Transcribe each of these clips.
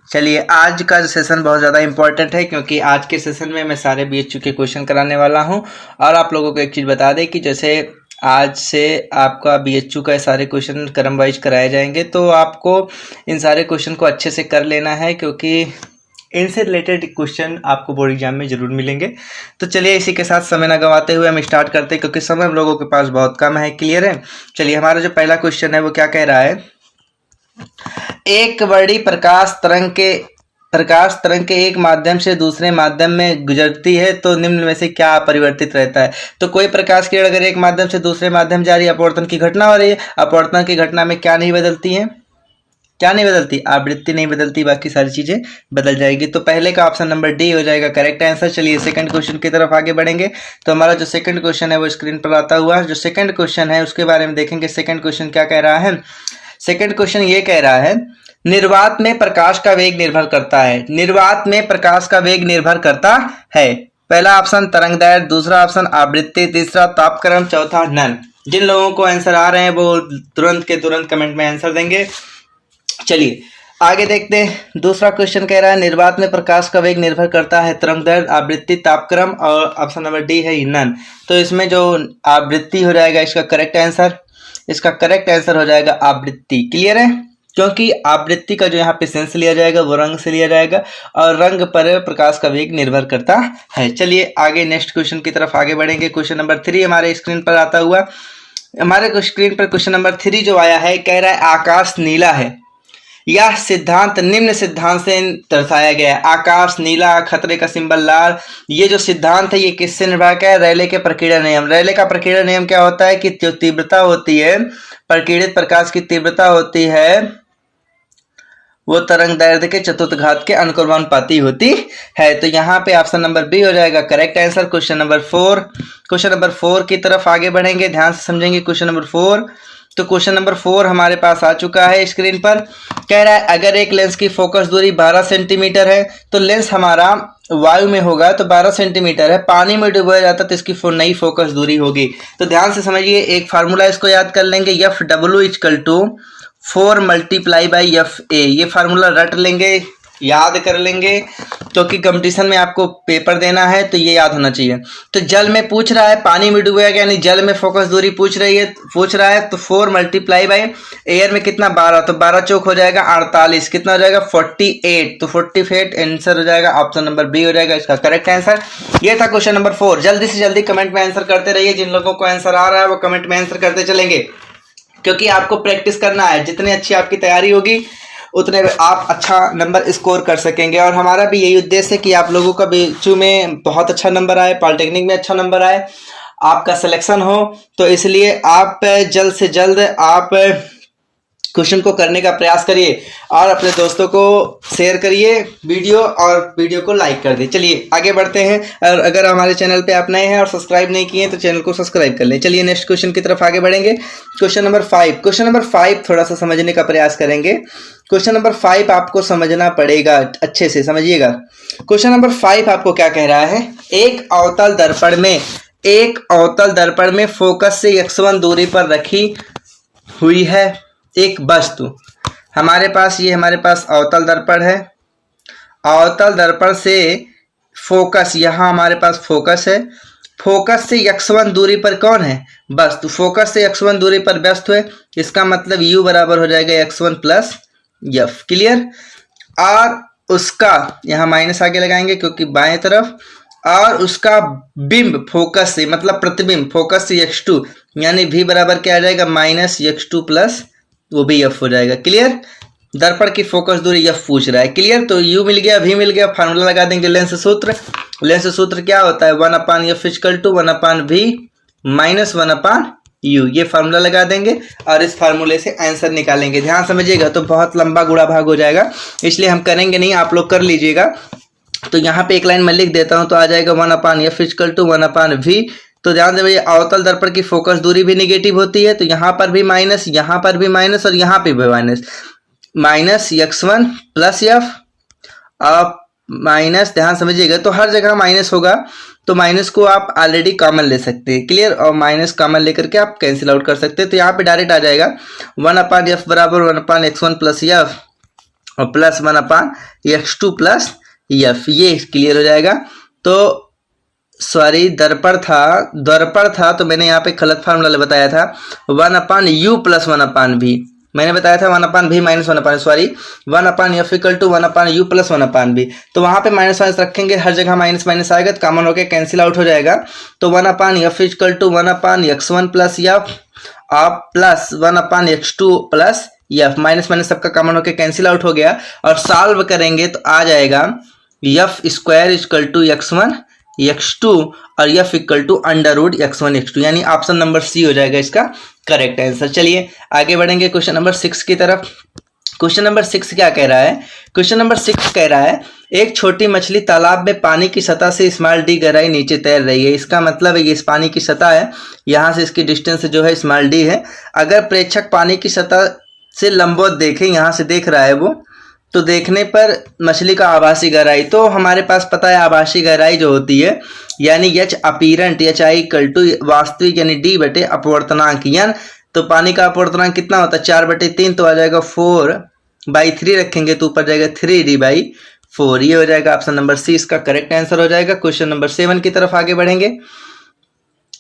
चलिए, आज का सेशन बहुत ज़्यादा इंपॉर्टेंट है क्योंकि आज के सेशन में मैं सारे बीएचयू के क्वेश्चन कराने वाला हूं। और आप लोगों को एक चीज़ बता दें कि जैसे आज से आपका बीएचयू का सारे क्वेश्चन क्रम वाइज कराए जाएंगे, तो आपको इन सारे क्वेश्चन को अच्छे से कर लेना है क्योंकि इनसे रिलेटेड क्वेश्चन आपको बोर्ड एग्जाम में जरूर मिलेंगे। तो चलिए, इसी के साथ समय न गंवाते हुए हम स्टार्ट करते हैं क्योंकि समय हम लोगों के पास बहुत कम है। क्लियर है? चलिए, हमारा जो पहला क्वेश्चन है वो क्या कह रहा है, एक बड़ी प्रकाश तरंग के एक माध्यम से दूसरे माध्यम में गुजरती है तो निम्न में से क्या अपरिवर्तित रहता है। तो कोई प्रकाश किरण अगर एक माध्यम से दूसरे माध्यम जा रही है, अपवर्तन की घटना हो रही है, अपवर्तन की घटना में क्या नहीं बदलती है, क्या नहीं बदलती, आवृत्ति नहीं बदलती, बाकी सारी चीजें बदल जाएगी। तो पहले का ऑप्शन नंबर डी हो जाएगा करेक्ट आंसर। चलिए, सेकंड क्वेश्चन की तरफ आगे बढ़ेंगे। तो हमारा जो सेकंड क्वेश्चन है वो स्क्रीन पर आता हुआ जो सेकंड क्वेश्चन है उसके बारे में देखेंगे। सेकंड क्वेश्चन क्या कह रहा है, सेकंड क्वेश्चन ये कह रहा है, निर्वात में प्रकाश का वेग निर्भर करता है। निर्वात में प्रकाश का वेग निर्भर करता है। पहला ऑप्शन तरंगदैर्घ्य, दूसरा ऑप्शन आवृत्ति, तीसरा तापक्रम, चौथा नन। जिन लोगों को आंसर आ रहे हैं वो तुरंत के तुरंत कमेंट में आंसर देंगे। चलिए आगे देखते हैं। दूसरा क्वेश्चन कह रहा है, निर्वात में प्रकाश का वेग निर्भर करता है तरंगदैर्घ्य, आवृत्ति, तापक्रम, और ऑप्शन नंबर डी है नन। तो इसमें जो आवृत्ति हो जाएगा इसका करेक्ट आंसर, इसका करेक्ट आंसर हो जाएगा आवृत्ति। क्लियर है? क्योंकि आवृत्ति का जो यहाँ पे सेंस लिया जाएगा वो रंग से लिया जाएगा और रंग पर प्रकाश का वेग निर्भर करता है। चलिए आगे नेक्स्ट क्वेश्चन की तरफ आगे बढ़ेंगे। क्वेश्चन नंबर 3 हमारे स्क्रीन पर आता हुआ, हमारे स्क्रीन पर क्वेश्चन नंबर 3 जो आया है, कह रहा है आकाश नीला है। यह सिद्धांत निम्न सिद्धांत से दर्शाया गया है। आकाश नीला, खतरे का सिंबल लाल, ये जो सिद्धांत है ये किससे निर्भर है, रैले के प्रकीर्णन नियम। रैले का प्रकीर्णन नियम क्या होता है कि जो तीव्रता होती है, प्रकीर्णित प्रकाश की तीव्रता होती है वो तरंगदैर्घ्य के चतुर्थघात के अनुक्रमानुपाती होती है। तो यहाँ पे ऑप्शन नंबर बी हो जाएगा correct answer. Question number 4, question number 4 की तरफ आगे बढ़ेंगे, ध्यान से समझेंगे क्वेश्चन नंबर 4। तो क्वेश्चन नंबर 4 हमारे पास आ चुका है स्क्रीन पर। कह रहा है अगर एक लेंस की फोकस दूरी 12 सेंटीमीटर है तो लेंस हमारा वायु में होगा तो 12 सेंटीमीटर है, पानी में डुबोया जाता तो इसकी नई फोकस दूरी होगी। तो ध्यान से समझिए, एक फार्मूला इसको याद कर लेंगे, FW = 4 × FA। ये फार्मूला रट लेंगे, याद कर लेंगे क्योंकि कंपटीशन में आपको पेपर देना है तो ये याद होना चाहिए। तो जल में पूछ रहा है, पानी में डूबेगा यानी जल में फोकस दूरी पूछ रहा है तो 4 × एयर में कितना 12, तो 12 चौक हो जाएगा 48, कितना हो जाएगा 48, तो 48 आंसर हो जाएगा, ऑप्शन नंबर बी हो जाएगा इसका करेक्ट आंसर। ये था क्वेश्चन नंबर 4। जल्दी से जल्दी कमेंट में आंसर करते रहिए, जिन लोगों को आंसर आ रहा है वो कमेंट में आंसर करते चलेंगे क्योंकि आपको प्रैक्टिस करना है। जितनी अच्छी आपकी तैयारी होगी उतने आप अच्छा नंबर स्कोर कर सकेंगे। और हमारा भी यही उद्देश्य है कि आप लोगों का बीएचयू में बहुत अच्छा नंबर आए, पॉलिटेक्निक में अच्छा नंबर आए, आपका सिलेक्शन हो। तो इसलिए आप जल्द से जल्द आप क्वेश्चन को करने का प्रयास करिए और अपने दोस्तों को शेयर करिए वीडियो और वीडियो को लाइक कर दें। चलिए आगे बढ़ते हैं। और अगर हमारे चैनल पे आप नए हैं और सब्सक्राइब नहीं किए तो चैनल को सब्सक्राइब कर लें। चलिए नेक्स्ट क्वेश्चन की तरफ आगे बढ़ेंगे। क्वेश्चन नंबर 5, क्वेश्चन नंबर 5 थोड़ा सा समझने का प्रयास करेंगे। क्वेश्चन नंबर 5 आपको समझना पड़ेगा, अच्छे से समझिएगा। क्वेश्चन नंबर 5 आपको क्या कह रहा है, एक अवतल दर्पण में फोकस से x1 दूरी पर रखी हुई है एक वस्तु। हमारे पास अवतल दर्पण है। अवतल दर्पण से फोकस, यहाँ हमारे पास फोकस है, फोकस से x1 दूरी पर कौन है, वस्तु। फोकस से x1 दूरी पर वस्तु है, इसका मतलब u बराबर हो जाएगा x1 + f। क्लियर? और उसका यहाँ माइनस आगे लगाएंगे क्योंकि बाएं तरफ, और उसका बिंब फोकस से मतलब प्रतिबिंब फोकस से x2 यानी v बराबर क्या आ जाएगा -x2 + वो भी f हो जाएगा। क्लियर? दर्पण की फोकस दूरी f पूछ रहा है। क्लियर? तो u मिल गया, v मिल गया, फार्मूला लगा देंगे लेंस सूत्र। लेंस सूत्र क्या होता है, 1/f = 1/v - 1/u। ये फार्मूला लगा देंगे और इस फार्मूले से आंसर निकालेंगे। ध्यान समझिएगा, तो बहुत लंबा गुणा भाग हो जाएगा इसलिए हम करेंगे नहीं, आप लोग कर लीजिएगा। तो यहाँ पे एक लाइन मैं लिख देता हूँ तो आ जाएगा 1/f = 1/v। तो ध्यान दें, अवतल दर्पण की फोकस दूरी भी नेगेटिव होती है तो यहाँ पर भी माइनस, यहाँ पर भी माइनस और यहाँ पे भी माइनस, -x1 + f आप माइनस, ध्यान समझिएगा, तो हर जगह माइनस होगा तो माइनस को आप ऑलरेडी कॉमन ले सकते हैं। क्लियर? और माइनस कॉमन लेकर के आप कैंसिल आउट कर सकते हैं। तो यहाँ पे डायरेक्ट आ जाएगा 1/f = 1/x1 + f और प्लस 1/x2 प्लस एफ, ये क्लियर हो जाएगा। तो सॉरी दर्पण था तो मैंने यहाँ पे गलत फार्मूला बताया था, 1/u प्लस 1/v मैंने बताया था 1/v minus 1/, sorry 1/f equal to 1/u plus 1/v। तो वहां पे माइनस माइनस रखेंगे, हर जगह माइनस माइनस आएगा तो कॉमन होकर कैंसिल आउट हो जाएगा। तो 1/f equal to 1/x1 plus F आप plus 1/x2 plus F, minus minus सबका कॉमन होकर कैंसिल आउट हो गया। और सॉल्व करेंगे तो आ जाएगा F square equal to x1 x2 और F equal to √x1 x2, यानी ऑप्शन नंबर सी हो जाएगा इसका करेक्ट आंसर। चलिए आगे बढ़ेंगे क्वेश्चन नंबर 6 की तरफ। क्वेश्चन नंबर 6 क्या कह रहा है? क्वेश्चन नंबर 6 कह रहा है एक छोटी मछली तालाब में पानी की सतह से स्मॉल डी गहराई नीचे तैर रही है। इसका मतलब है ये इस पानी की सतह है, यहाँ से इसकी डिस्टेंस जो है स्मॉल डी है। अगर प्रेक्षक पानी की सतह से लंबवत देखे, यहाँ से देख रहा है वो, तो देखने पर मछली का आभासी गहराई, तो हमारे पास पता है आभासी गहराई जो होती है यानी H apparent HI equal to वास्तविक यानी D बटे अपवर्तनांक यानी, तो पानी का अपवर्तनांक कितना होता है 4/3, तो आ जाएगा 4/3 रखेंगे तो ऊपर जाएगा 3D/4। ये हो जाएगा ऑप्शन नंबर सी इसका करेक्ट आंसर हो जाएगा। क्वेश्चन नंबर 7 की तरफ आगे बढ़ेंगे।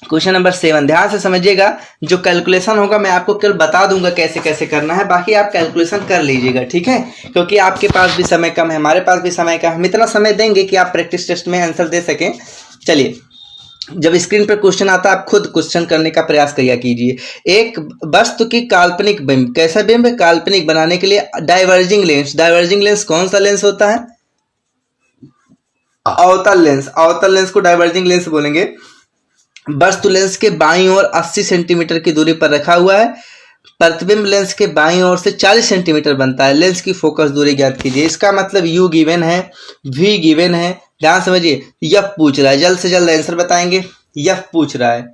क्वेश्चन नंबर 7 ध्यान से समझिएगा, जो कैलकुलेशन होगा मैं आपको केवल बता दूंगा कैसे कैसे करना है, बाकी आप कैलकुलेशन कर लीजिएगा, ठीक है, क्योंकि आपके पास भी समय कम है, हमारे पास भी समय कम है। हम इतना समय देंगे कि आप प्रैक्टिस टेस्ट में आंसर दे सकें। चलिए, जब स्क्रीन पर क्वेश्चन आता है आप खुद क्वेश्चन करने का प्रयास किया कीजिए। एक वस्तु की काल्पनिक बिंब, कैसा बिंब? काल्पनिक बनाने के लिए डाइवर्जिंग लेंस, डाइवर्जिंग लेंस कौन सा लेंस होता है? अवतल लेंस, अवतल लेंस को डाइवर्जिंग लेंस बोलेंगे। वस्तु लेंस के बाईं ओर 80 सेंटीमीटर की दूरी पर रखा हुआ है, प्रतिबिंब लेंस के बाईं ओर से 40 सेंटीमीटर बनता है। लेंस की फोकस दूरी ज्ञात कीजिए। इसका मतलब U गिवन है, V गिवन है, ध्यान समझिए। F पूछ रहा है, जल्द से जल्द आंसर बताएंगे। F पूछ रहा है,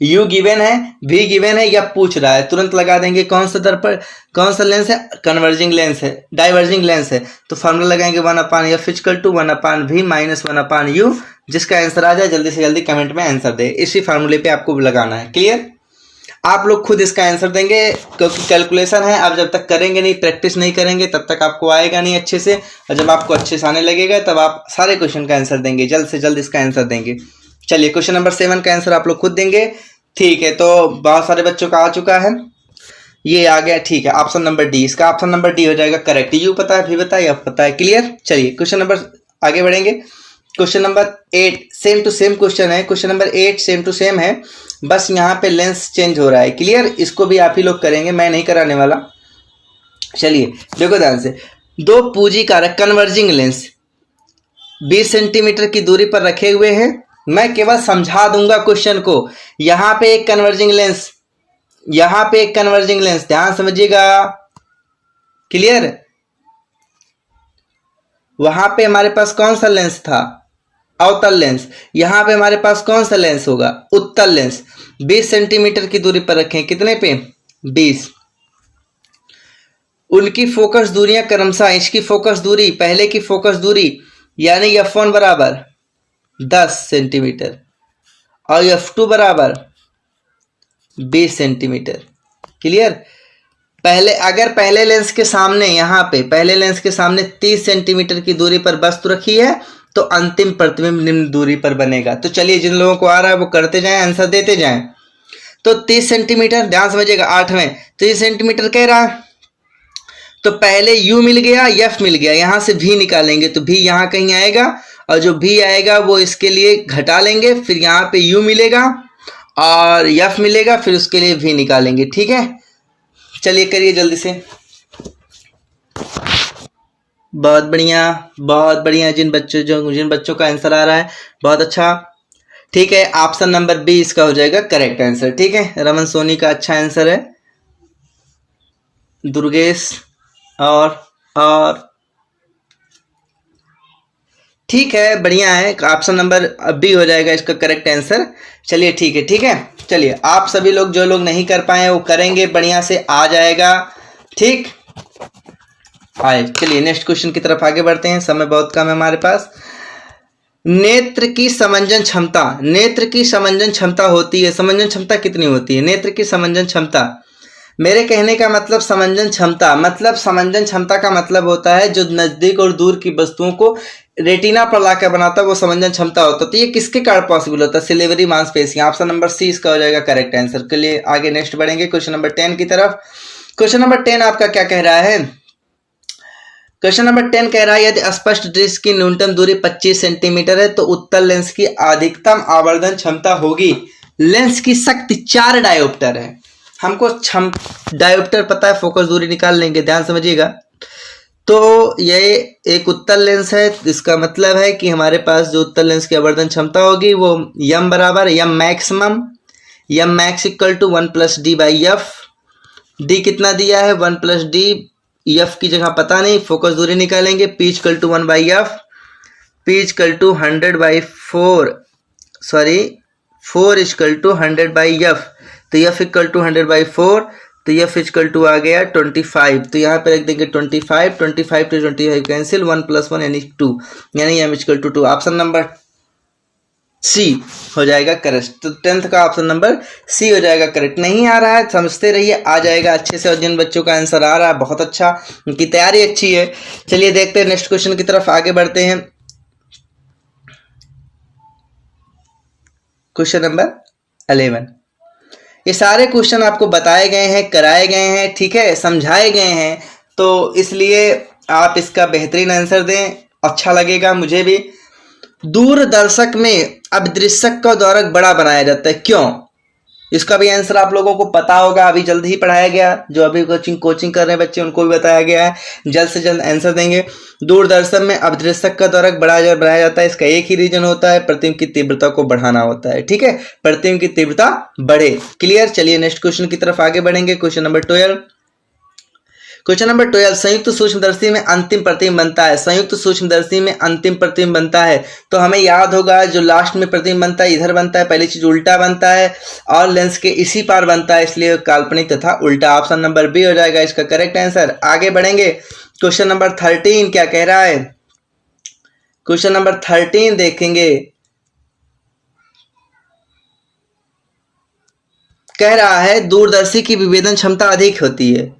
U गिवन है, V गिवन है, F पूछ रहा है, तुरंत लगा देंगे। कौन सा दर्पण, कौन सा लेंस है? कन्वर्जिंग लेंस है, डाइवर्जिंग लेंस है, तो फॉर्मूला लगाएंगे 1/f equal to 1/v minus 1/u। जिसका आंसर आ जाए जल्दी से जल्दी कमेंट में आंसर दे, इसी फार्मूले पे आपको लगाना है। क्लियर? आप लोग खुद इसका आंसर देंगे क्योंकि कैलकुलेशन है, आप जब तक करेंगे नहीं, प्रैक्टिस नहीं करेंगे तब तक आपको आएगा नहीं अच्छे से, और जब आपको अच्छे से आने लगेगा तब आप सारे क्वेश्चन का आंसर देंगे, जल्द से जल्द इसका आंसर देंगे। चलिए क्वेश्चन नंबर 7 का आंसर आप लोग खुद देंगे, ठीक है। तो बहुत सारे बच्चों का आ चुका है, ये आ गया, ठीक है। ऑप्शन नंबर डी, इसका ऑप्शन नंबर डी हो जाएगा करेक्ट। यू पता है, भी पता है, एफ पता है। क्लियर? चलिए क्वेश्चन नंबर आगे बढ़ेंगे। Question number 8 same to same question है। Question number 8 same to same है, बस यहाँ पे लेंस चेंज हो रहा है। क्लियर? इसको भी आप ही लोग करेंगे, मैं नहीं कराने वाला। चलिए देखो ध्यान से, दो पूंजीकारक कन्वर्जिंग लेंस 20 सेंटीमीटर की दूरी पर रखे हुए हैं। मैं केवल समझा दूंगा क्वेश्चन को। यहाँ पे एक कन्वर्जिंग लेंस, यहाँ पे एक कन्वर्जिंग लेंस, ध्यान समझिएगा। क्लियर? वहां पे हमारे पास कौन सा लेंस था? अवतल लेंस। यहां पे हमारे पास कौन सा लेंस होगा? उत्तल लेंस। 20 सेंटीमीटर की दूरी पर रखें, कितने पे? 20। उनकी फोकस दूरियां क्रमशः, इसकी फोकस दूरी, पहले की फोकस दूरी यानी F1 बराबर 10 सेंटीमीटर और F2 बराबर 20 सेंटीमीटर। क्लियर? पहले अगर पहले लेंस के सामने, यहाँ पे पहले लेंस के सामने 30 सेंटीमीटर की दूरी पर वस्तु रखी है तो अंतिम प्रतिबिंब निम्न दूरी पर बनेगा। तो चलिए जिन लोगों को आ रहा है वो करते जाएं, आंसर देते जाएं। तो 30 सेंटीमीटर, ध्यान समझिएगा, 8वें 30 सेंटीमीटर कह रहा है, तो पहले U मिल गया, F मिल गया, यहां से V निकालेंगे तो V यहां कहीं आएगा और जो V आएगा वो इसके लिए घटा लेंगे, फिर यहाँ पे U मिलेगा और F मिलेगा, फिर उसके लिए V निकालेंगे। ठीक है, चलिए करिए जल्दी से। बहुत बढ़िया, बहुत बढ़िया। जिन बच्चों का आंसर आ रहा है बहुत अच्छा। ठीक है, ऑप्शन नंबर बी इसका हो जाएगा करेक्ट आंसर। ठीक है, रमन सोनी का अच्छा आंसर है। दुर्गेश और ठीक है, बढ़िया है। ऑप्शन नंबर बी हो जाएगा इसका करेक्ट आंसर। चलिए ठीक है, ठीक है। चलिए आप सभी लोग जो लोग नहीं कर पाए वो करेंगे, बढ़िया से आ जाएगा। ठीक, आए। चलिए नेक्स्ट क्वेश्चन की तरफ आगे बढ़ते हैं, समय बहुत कम है हमारे पास। नेत्र की समंजन क्षमता, नेत्र की समंजन क्षमता होती है, समंजन क्षमता कितनी होती है? नेत्र की समंजन क्षमता मेरे कहने का मतलब समंजन क्षमता, मतलब समंजन क्षमता का मतलब होता है जो नजदीक और दूर की वस्तुओं को रेटिना पर लाकर बनाता है वो समंजन क्षमता होता है। तो ये किसके कारण पॉसिबल होता है? सिलिवरी मांसपेशियां। ऑप्शन नंबर सी इसका हो जाएगा करेक्ट आंसर। के लिए आगे नेक्स्ट बढ़ेंगे क्वेश्चन नंबर 10 की तरफ। क्वेश्चन नंबर 10 आपका क्या कह रहा है? क्वेश्चन नंबर 10 कह रहा है यदि स्पष्ट दृश्य की न्यूनतम दूरी 25 सेंटीमीटर है तो उत्तल लेंस की अधिकतम आवर्धन क्षमता होगी। लेंस की शक्ति 4 डायोप्टर है। हमको डायोप्टर पता है, फोकस दूरी निकाल लेंगे, ध्यान समझिएगा। तो ये एक उत्तल लेंस है, इसका मतलब है कि हमारे पास जो उत्तल लेंस की आवर्धन क्षमता होगी वो यम बराबर M maximum, M max equal to 1 + d by F. D कितना दिया है? 1 + d, एफ की जगह पता नहीं, फोकस दूरी निकालेंगे। P equal to 1 by F, P equal to 100/4, sorry 4 equal to 100/f। तो एफ इक्वल टू 100/4, तो एफ इक्वल टू आ गया 25। तो यहाँ पे रख देंगे 25, 25 to 25 कैंसिल, 1 + 1 यानी 2, यानी M equal to 2। Option number C हो जाएगा करेक्ट। तो 10th का ऑप्शन नंबर सी हो जाएगा करेक्ट। नहीं आ रहा है समझते रहिए, आ जाएगा अच्छे से। और जिन बच्चों का आंसर आ रहा है बहुत अच्छा, उनकी तैयारी अच्छी है। चलिए देखते हैं नेक्स्ट क्वेश्चन की तरफ आगे बढ़ते हैं। Question number 11। ये सारे क्वेश्चन आपको बताए गए हैं, कराए गए हैं, ठीक है, समझाए गए हैं, तो इसलिए आप इसका बेहतरीन आंसर दें, अच्छा लगेगा मुझे भी। दूरदर्शक में अभिदृश्यक का द्वारक बड़ा बनाया जाता है, क्यों? इसका भी आंसर आप लोगों को पता होगा, अभी जल्द ही पढ़ाया गया। जो अभी कोचिंग कर रहे हैं बच्चे उनको भी बताया गया है, जल्द से जल्द आंसर देंगे। दूरदर्शन में अभिदृश्यक का द्वारक बनाया जाता है, इसका एक ही रीजन होता है, प्रतिबिंब की तीव्रता को बढ़ाना होता है, ठीक है, प्रतिबिंब की तीव्रता बढ़े। क्लियर? चलिए नेक्स्ट क्वेश्चन की तरफ आगे बढ़ेंगे। Question number 12। क्वेश्चन नंबर 12, संयुक्त सूक्ष्मदर्शी में अंतिम प्रतिबिंब बनता है। संयुक्त सूक्ष्मदर्शी में अंतिम प्रतिबिंब बनता है तो हमें याद होगा जो लास्ट में प्रतिबिंब बनता है इधर बनता है, पहली चीज उल्टा बनता है और लेंस के इसी पार बनता है, इसलिए काल्पनिक तथा उल्टा। ऑप्शन नंबर बी हो जाएगा इसका करेक्ट आंसर। आगे बढ़ेंगे। क्वेश्चन नंबर 13 क्या कह रहा है? क्वेश्चन नंबर 13 देखेंगे, कह रहा है दूरदर्शी की विभेदन क्षमता अधिक होती है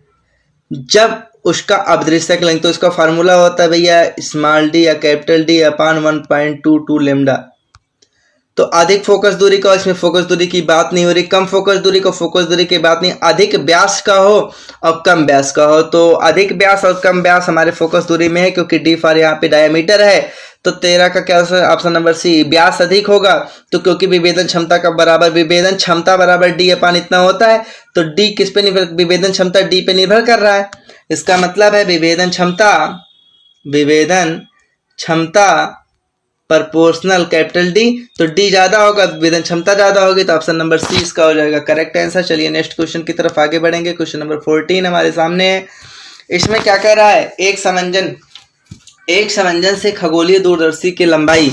जब उसका अभिदृश्यक लेंथ, तो इसका फार्मूला होता है भैया स्मॉल डी या कैपिटल डी अपान 1.22 लेमडा। तो अधिक फोकस दूरी का, इसमें फोकस दूरी की बात नहीं हो रही, कम फोकस दूरी का फोकस दूरी की बात नहीं, अधिक व्यास का हो और कम व्यास का हो। तो अधिक व्यास और कम व्यास हमारे फोकस दूरी में है, क्योंकि डी फॉर यहाँ पे डायमीटर है। तो 13 का क्या ऑप्शन नंबर सी, व्यास अधिक होगा। तो क्योंकि विभेदन क्षमता का बराबर विभेदन क्षमता बराबर डी अपान इतना होता है, तो डी किस पे निर्भर, विभेदन क्षमता डी पे निर्भर कर रहा है। इसका मतलब है विभेदन क्षमता प्रोपोर्शनल कैपिटल डी, तो डी ज्यादा होगा, विभेदन क्षमता ज्यादा होगी, तो ऑप्शन नंबर सी इसका हो जाएगा करेक्ट आंसर। चलिए नेक्स्ट क्वेश्चन की तरफ आगे बढ़ेंगे। क्वेश्चन नंबर 14 हमारे सामने है। इसमें क्या कह रहा है? एक समंजन से खगोलीय दूरदर्शी की लंबाई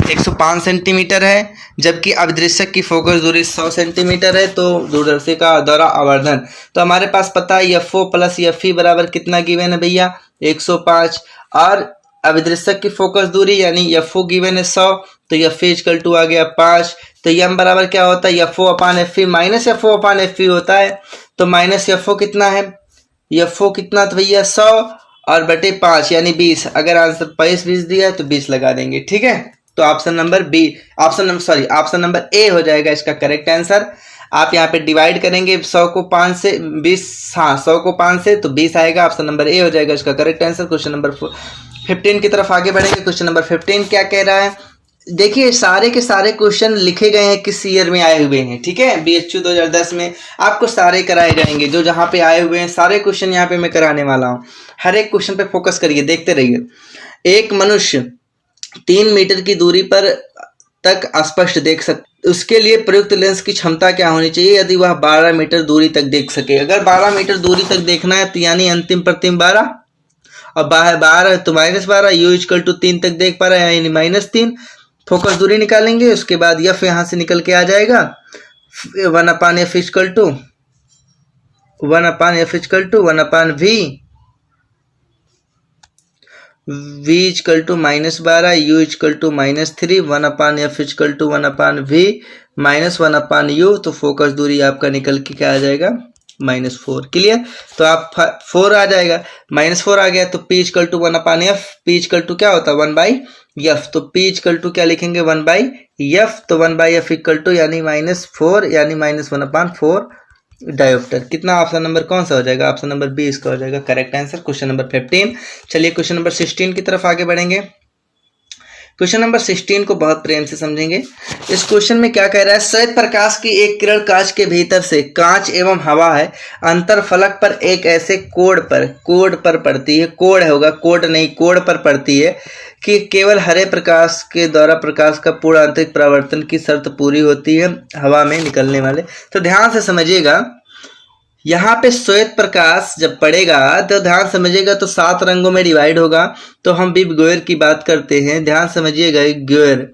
105 सेंटीमीटर है, जबकि अभिदृश्यक की फोकस दूरी 100 सेंटीमीटर है। तो दूरदर्शी का द्वारा आवर्धन, तो हमारे पास पता है एफओ प्लस एफई बराबर कितना गिवन है भैया? 105। और अभिदृश्यक की फोकस दूरी यानी एफओ गिवन है 100, तो एफई इक्वल टू आ गया 5। तो एम बराबर क्या होता है? एफओ अपान एफई माइनस एफओ अपान एफई होता है। तो माइनस एफओ कितना है? एफओ कितना तो भैया 100 और बटे 5 यानी 20। अगर आंसर 20 दिया है तो 20 लगा देंगे, ठीक है। तो option number option number A हो जाएगा इसका करेक्ट आंसर। आप यहाँ पे डिवाइड करेंगे 100 को 5 से 20, हाँ 100 को 5 से तो 20 आएगा। ऑप्शन नंबर ए हो जाएगा इसका करेक्ट आंसर। क्वेश्चन नंबर 15 की तरफ आगे बढ़ेंगे। क्वेश्चन नंबर 15 क्या कह रहा है? देखिए सारे के सारे क्वेश्चन लिखे गए हैं किस ईयर में आए हुए हैं, ठीक है। BHU 2010 में आपको सारे कराए जाएंगे, जो जहाँ पे आए हुए हैं सारे क्वेश्चन यहाँ पे मैं कराने वाला हूँ। हर एक क्वेश्चन पे फोकस करिए, देखते रहिए। एक मनुष्य 3 मीटर की दूरी पर तक स्पष्ट देख सकता, उसके लिए प्रयुक्त लेंस की क्षमता क्या होनी चाहिए यदि वह 12 मीटर दूरी तक देख सके? अगर 12 मीटर दूरी तक देखना है तो यानी अंतिम प्रतिबिंब 12 और 12 तो -12, यू इक्वल टू 3 तक देख पा रहा है यानी -3। फोकस दूरी निकालेंगे, उसके बाद एफ यहाँ से निकल के आ जाएगा 1/f equal to 1/v, v equal to -12, u equal to -3, 1/f equal to 1/v -1/u। तो फोकस दूरी आपका निकल के क्या आ जाएगा? -4। क्लियर? तो आप 4 आ जाएगा, -4 आ गया तो P equal to 1/f। P equal to क्या होता है 1/f, तो P इक्वल टू क्या लिखेंगे 1/f, तो 1/f इक्वल टू यानी -4 यानी -1/4 डायोप्टर। कितना ऑप्शन नंबर कौन सा हो जाएगा? ऑप्शन नंबर बी इसका हो जाएगा करेक्ट आंसर, क्वेश्चन नंबर 15। चलिए क्वेश्चन नंबर 16 की तरफ आगे बढ़ेंगे। क्वेश्चन नंबर 16 को बहुत प्रेम से समझेंगे। इस क्वेश्चन में क्या कह रहा है, श्वेत प्रकाश की एक किरण कांच के भीतर से, कांच एवं हवा है, अंतर फलक पर एक ऐसे कोड पर पड़ती है, कोड होगा कोड नहीं, कोड पर पड़ती है कि केवल हरे प्रकाश के द्वारा प्रकाश का पूर्ण आंतरिक परावर्तन की शर्त पूरी होती है हवा में निकलने वाले। तो ध्यान से समझिएगा, यहाँ पे श्वेत प्रकाश जब पड़ेगा तो ध्यान समझिएगा तो 7 रंगों में डिवाइड होगा। तो हम विब गोयर की बात करते हैं, ध्यान समझिएगा गोयर।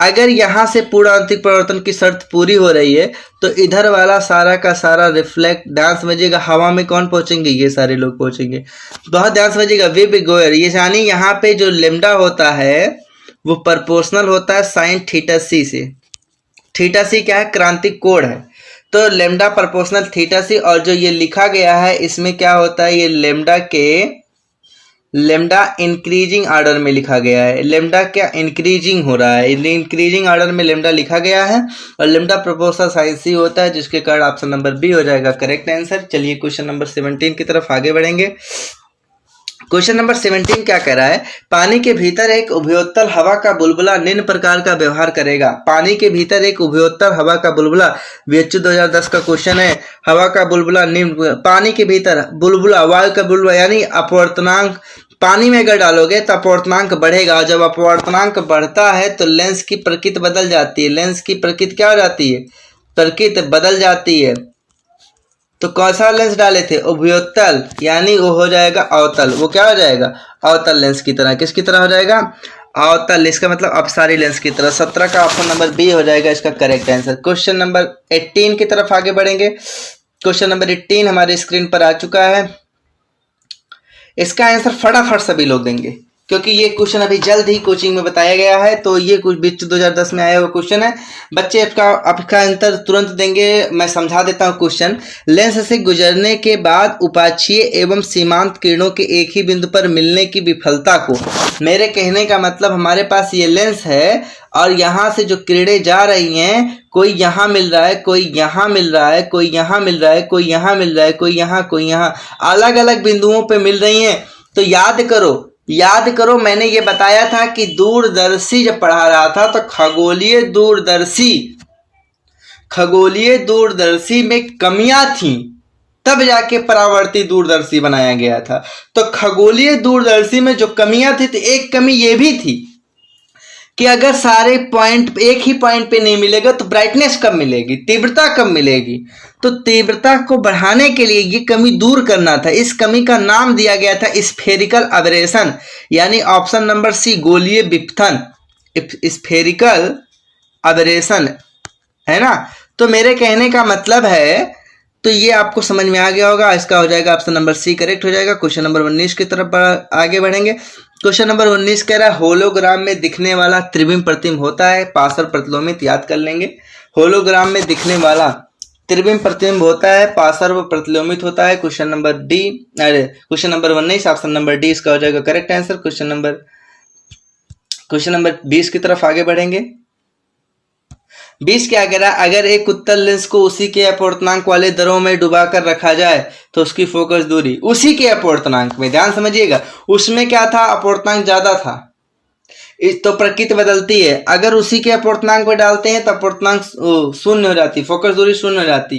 अगर यहाँ से पूर्ण आंतरिक परावर्तन की शर्त पूरी हो रही है तो इधर वाला सारा का सारा रिफ्लेक्ट, ध्यान समझिएगा हवा में कौन पहुंचेंगे, ये सारे लोग पहुंचेंगे। बहुत ध्यान समझिएगा विब गोयर, ये यानी यहाँ पे जो लेमडा होता है वो प्रोपोर्शनल होता है साइन थीटा सी से। थीटा सी क्या है, क्रांतिक कोण है, तो लेमडा प्रोपोर्शनल थीटा सी। और जो ये लिखा गया है इसमें क्या होता है, ये लेमडा इंक्रीजिंग ऑर्डर में लिखा गया है। लेमडा क्या इंक्रीजिंग हो रहा है, इंक्रीजिंग ऑर्डर में लेमडा लिखा गया है और लेमडा प्रोपोर्शनल साइन सी होता है, जिसके कारण ऑप्शन नंबर बी हो जाएगा करेक्ट आंसर। चलिए क्वेश्चन नंबर 17 की तरफ आगे बढ़ेंगे। क्वेश्चन नंबर 17 क्या कह रहा है, पानी के भीतर एक उभयोत्तल हवा का बुलबुला निम्न प्रकार का व्यवहार करेगा। पानी के भीतर एक उभयोत्तल हवा का बुलबुला, बीएचयू 2010 का क्वेश्चन है। हवा का बुलबुला निम्न, पानी के भीतर बुलबुला, वायु का बुलबुला यानी अपवर्तनांक, पानी में अगर डालोगे तो अपवर्तनांक बढ़ेगा, और जब अपवर्तनांक बढ़ता है तो लेंस की प्रकृति बदल जाती है। लेंस की प्रकृति क्या हो जाती है, प्रकृति बदल जाती है। तो कौन सा लेंस डाले थे, उभयोत्तल, यानी वो हो जाएगा अवतल। वो क्या हो जाएगा, अवतल लेंस की तरह। किसकी तरह हो जाएगा, अवतल, इसका मतलब अपसारी लेंस की तरह। 17 का ऑप्शन नंबर बी हो जाएगा इसका करेक्ट आंसर। क्वेश्चन नंबर 18 की तरफ आगे बढ़ेंगे। क्वेश्चन नंबर 18 हमारे स्क्रीन पर आ चुका है। इसका आंसर फटाफट सभी लोग देंगे क्योंकि ये क्वेश्चन अभी जल्द ही कोचिंग में बताया गया है। तो ये कुछ बीएचयू 2010 में आया हुआ क्वेश्चन है। बच्चे आपका आंसर तुरंत देंगे। मैं समझा देता हूँ क्वेश्चन। लेंस से गुजरने के बाद उपाक्षीय एवं सीमांत किरणों के एक ही बिंदु पर मिलने की विफलता को, मेरे कहने का मतलब हमारे पास ये लेंस है और यहाँ से जो किरणें जा रही हैं, कोई यहाँ मिल रहा है, कोई यहाँ मिल रहा है, कोई यहाँ मिल रहा है, कोई यहाँ मिल रहा है, कोई यहाँ, अलग अलग बिंदुओं पे मिल रही हैं। तो याद करो मैंने ये बताया था कि दूरदर्शी जब पढ़ा रहा था तो खगोलीय दूरदर्शी में कमियां थीं, तब जाके परावर्ती दूरदर्शी बनाया गया था। तो खगोलीय दूरदर्शी में जो कमियां थी तो एक कमी ये भी थी कि अगर सारे पॉइंट एक ही पॉइंट पे नहीं मिलेगा तो ब्राइटनेस कम मिलेगी, तीव्रता कम मिलेगी। तो तीव्रता को बढ़ाने के लिए ये कमी दूर करना था। इस कमी का नाम दिया गया था स्फेरिकल अबरेशन, यानी ऑप्शन नंबर सी गोलीय विपथन, स्फेरिकल अबरेशन, है ना। तो मेरे कहने का मतलब है, तो ये आपको समझ में आ गया होगा। इसका हो जाएगा ऑप्शन नंबर सी करेक्ट हो जाएगा। क्वेश्चन नंबर 19 की तरफ आगे बढ़ेंगे। क्वेश्चन नंबर 19 कह रहा है होलोग्राम में दिखने वाला त्रिविम प्रतिबिंब होता है पार्श्व प्रतिलोमित। याद कर लेंगे, होलोग्राम में दिखने वाला त्रिविम प्रतिबिंब होता है, पार्श्व प्रतिलोमित होता है। Question number 19 option number D इसका हो जाएगा करेक्ट आंसर। क्वेश्चन नंबर 20 की तरफ आगे बढ़ेंगे। 20 क्या कह रहा है, अगर एक उत्तल लेंस को उसी के अपवर्तनांक वाले दरों में डुबाकर रखा जाए तो उसकी फोकस दूरी उसी के अपवर्तनांक में, ध्यान समझिएगा, उसमें क्या था, अपवर्तनांक ज्यादा था, तो प्रकृति बदलती है। अगर उसी के अपवर्तनांक में डालते हैं तो अपवर्तनांक शून्य हो जाती, फोकस दूरी शून्य हो जाती।